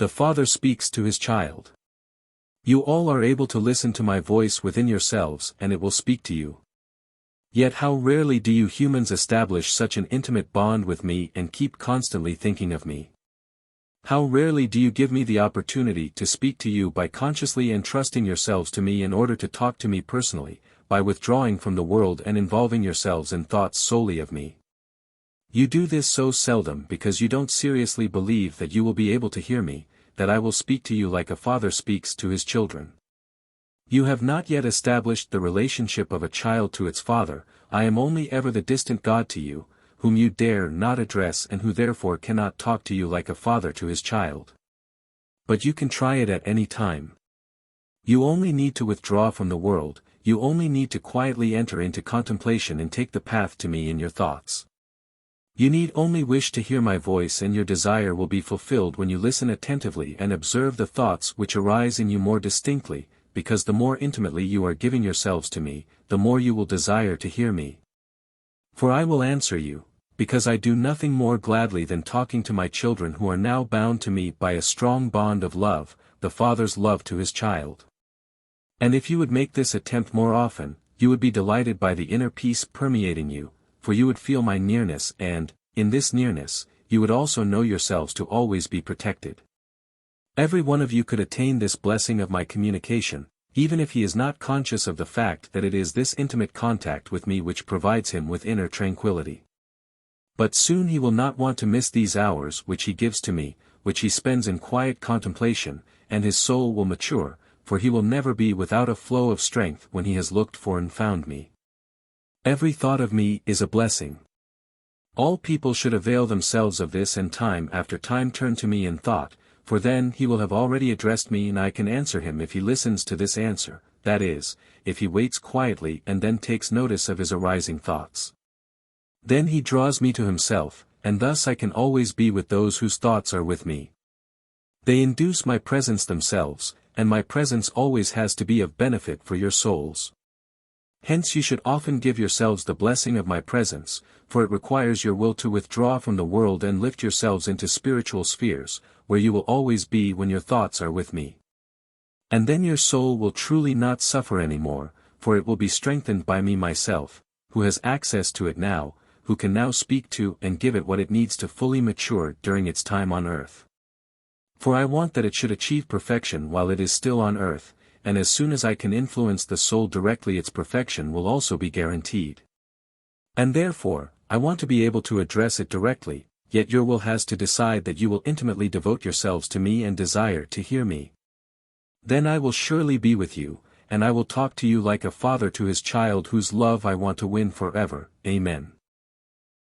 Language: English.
The Father speaks to his child. You all are able to listen to my voice within yourselves and it will speak to you. Yet how rarely do you humans establish such an intimate bond with me and keep constantly thinking of me. How rarely do you give me the opportunity to speak to you by consciously entrusting yourselves to me in order to talk to me personally, by withdrawing from the world and involving yourselves in thoughts solely of me. You do this so seldom because you don't seriously believe that you will be able to hear me, that I will speak to you like a father speaks to his children. You have not yet established the relationship of a child to its father. I am only ever the distant God to you, whom you dare not address and who therefore cannot talk to you like a father to his child. But you can try it at any time. You only need to withdraw from the world, you only need to quietly enter into contemplation and take the path to me in your thoughts. You need only wish to hear my voice and your desire will be fulfilled when you listen attentively and observe the thoughts which arise in you more distinctly, because the more intimately you are giving yourselves to me, the more you will desire to hear me. For I will answer you, because I do nothing more gladly than talking to my children who are now bound to me by a strong bond of love, the Father's love to his child. And if you would make this attempt more often, you would be delighted by the inner peace permeating you, for you would feel my nearness and, in this nearness, you would also know yourselves to always be protected. Every one of you could attain this blessing of my communication, even if he is not conscious of the fact that it is this intimate contact with me which provides him with inner tranquillity. But soon he will not want to miss these hours which he gives to me, which he spends in quiet contemplation, and his soul will mature, for he will never be without a flow of strength when he has looked for and found me. Every thought of me is a blessing. All people should avail themselves of this and time after time turn to me in thought, for then he will have already addressed me and I can answer him if he listens to this answer, that is, if he waits quietly and then takes notice of his arising thoughts. Then he draws me to himself, and thus I can always be with those whose thoughts are with me. They induce my presence themselves, and my presence always has to be of benefit for your souls. Hence you should often give yourselves the blessing of my presence, for it requires your will to withdraw from the world and lift yourselves into spiritual spheres, where you will always be when your thoughts are with me. And then your soul will truly not suffer any more, for it will be strengthened by me myself, who has access to it now, who can now speak to and give it what it needs to fully mature during its time on earth. For I want that it should achieve perfection while it is still on earth, and as soon as I can influence the soul directly its perfection will also be guaranteed. And therefore, I want to be able to address it directly, yet your will has to decide that you will intimately devote yourselves to me and desire to hear me. Then I will surely be with you, and I will talk to you like a father to his child whose love I want to win forever. Amen.